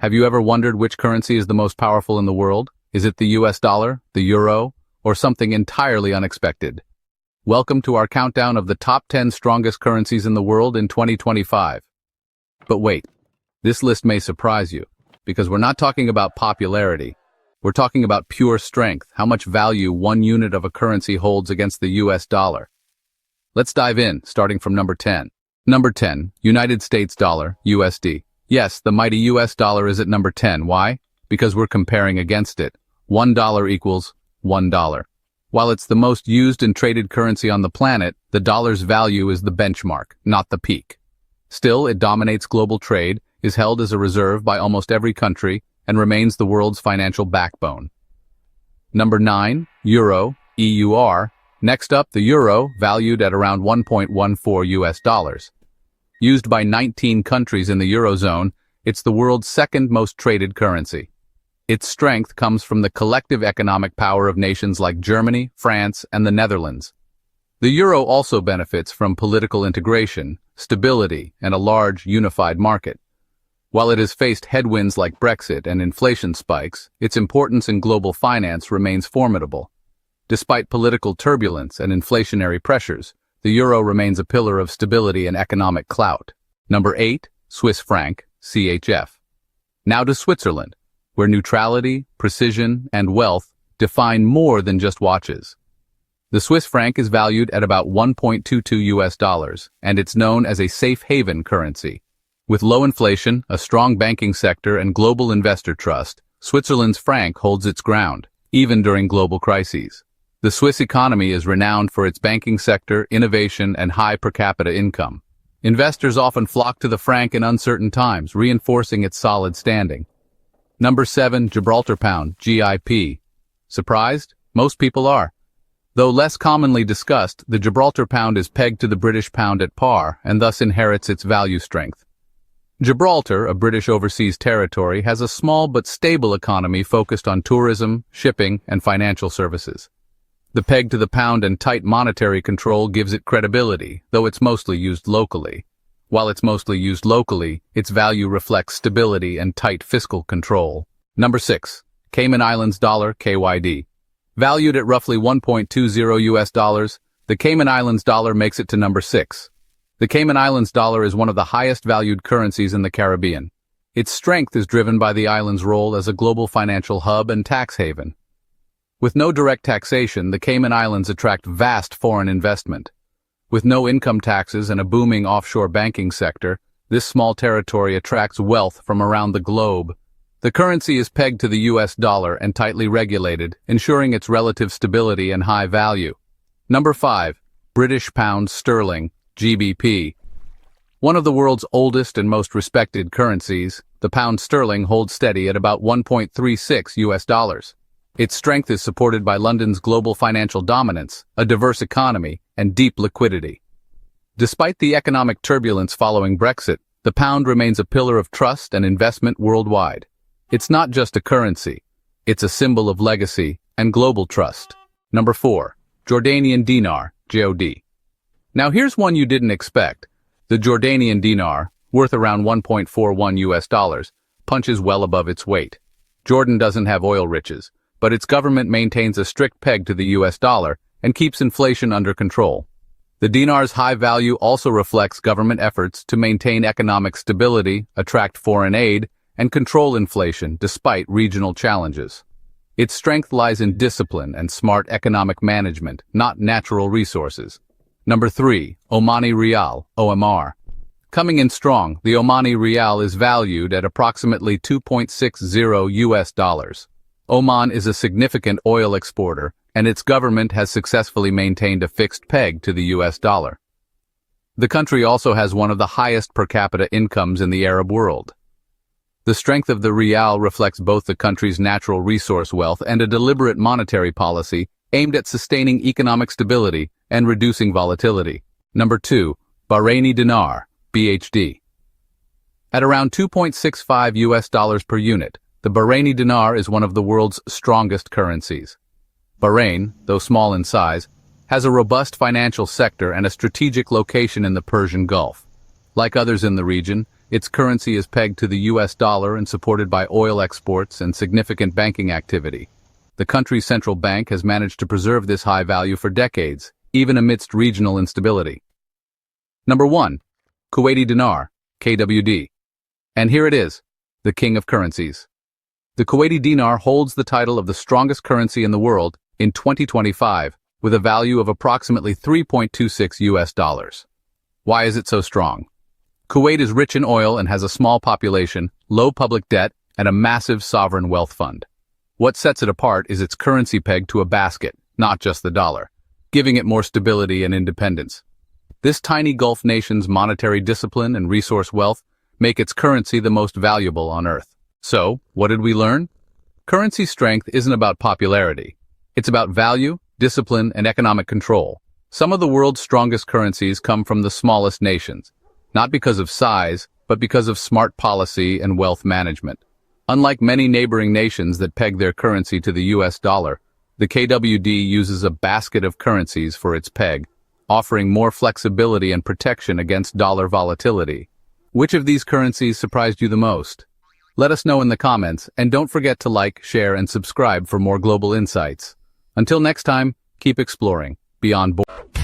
Have you ever wondered which currency is the most powerful in the world? Is it the US dollar, the euro, or something entirely unexpected? Welcome to our countdown of the top 10 strongest currencies in the world in 2025. But wait, this list may surprise you, because we're not talking about popularity. We're talking about pure strength, how much value one unit of a currency holds against the US dollar. Let's dive in, starting from number 10. Number 10, United States dollar, USD. Yes, the mighty US dollar is at number 10. Why? Because we're comparing against it. $1 equals $1. While it's the most used and traded currency on the planet, the dollar's value is the benchmark, not the peak. Still, it dominates global trade, is held as a reserve by almost every country, and remains the world's financial backbone. Number 9, Euro, EUR. Next up, the euro, valued at around 1.14 US dollars. Used by 19 countries in the Eurozone, it's the world's second most traded currency. Its strength comes from the collective economic power of nations like Germany, France, and the Netherlands. The euro also benefits from political integration, stability, and a large, unified market. While it has faced headwinds like Brexit and inflation spikes, its importance in global finance remains formidable. Despite political turbulence and inflationary pressures, the euro remains a pillar of stability and economic clout. Number 8, Swiss franc, CHF. Now to Switzerland, where neutrality, precision, and wealth define more than just watches. The Swiss franc is valued at about 1.22 US dollars, and it's known as a safe haven currency. With low inflation, a strong banking sector, and global investor trust, Switzerland's franc holds its ground, even during global crises. The Swiss economy is renowned for its banking sector, innovation, and high per capita income. Investors often flock to the franc in uncertain times, reinforcing its solid standing. Number 7, Gibraltar Pound GBP. Surprised? Most people are. Though less commonly discussed, the Gibraltar Pound is pegged to the British pound at par, and thus inherits its value strength. Gibraltar, a British overseas territory, has a small but stable economy focused on tourism, shipping, and financial services. The peg to the pound and tight monetary control gives it credibility, though it's mostly used locally. While it's mostly used locally, its value reflects stability and tight fiscal control. Number 6, Cayman Islands dollar, KYD. Valued at roughly 1.20 US dollars, the Cayman Islands dollar makes it to number 6. The Cayman Islands dollar is one of the highest valued currencies in the Caribbean. Its strength is driven by the island's role as a global financial hub and tax haven. With no direct taxation, the Cayman Islands attract vast foreign investment. With no income taxes and a booming offshore banking sector, this small territory attracts wealth from around the globe. The currency is pegged to the US dollar and tightly regulated, ensuring its relative stability and high value. Number 5, British Pound Sterling, GBP. One of the world's oldest and most respected currencies, the pound sterling holds steady at about 1.36 US dollars. Its strength is supported by London's global financial dominance, a diverse economy, and deep liquidity. Despite the economic turbulence following Brexit, the pound remains a pillar of trust and investment worldwide. It's not just a currency, it's a symbol of legacy and global trust. Number 4, Jordanian Dinar, JOD. Now here's one you didn't expect. The Jordanian Dinar, worth around 1.41 US dollars, punches well above its weight. Jordan doesn't have oil riches, but its government maintains a strict peg to the US dollar and keeps inflation under control. The dinar's high value also reflects government efforts to maintain economic stability, attract foreign aid, and control inflation despite regional challenges. Its strength lies in discipline and smart economic management, not natural resources. Number 3, Oman Rial, OMR. Coming in strong, the Oman Rial is valued at approximately 2.60 US dollars. Oman is a significant oil exporter, and its government has successfully maintained a fixed peg to the US dollar. The country also has one of the highest per capita incomes in the Arab world. The strength of the rial reflects both the country's natural resource wealth and a deliberate monetary policy aimed at sustaining economic stability and reducing volatility. Number 2, Bahraini Dinar, BHD. At around 2.65 US dollars per unit, the Bahraini Dinar is one of the world's strongest currencies. Bahrain, though small in size, has a robust financial sector and a strategic location in the Persian Gulf. Like others in the region, Its currency is pegged to the US dollar and supported by oil exports and significant banking activity. The country's central bank has managed to preserve this high value for decades, even amidst regional instability. Number 1. Kuwaiti Dinar, KWD. And here it is, the king of currencies. The Kuwaiti Dinar holds the title of the strongest currency in the world in 2025, with a value of approximately 3.26 US dollars. Why is it so strong? Kuwait is rich in oil and has a small population, low public debt, and a massive sovereign wealth fund. What sets it apart is its currency pegged to a basket, not just the dollar, giving it more stability and independence. This tiny Gulf nation's monetary discipline and resource wealth make its currency the most valuable on Earth. So, what did we learn? Currency strength isn't about popularity. It's about value, discipline, and economic control. Some of the world's strongest currencies come from the smallest nations, not because of size, but because of smart policy and wealth management. Unlike many neighboring nations that peg their currency to the US dollar, the KWD uses a basket of currencies for its peg, offering more flexibility and protection against dollar volatility. Which of these currencies surprised you the most? Let us know in the comments, and don't forget to like, share, and subscribe for more global insights. Until next time, keep exploring beyond borders.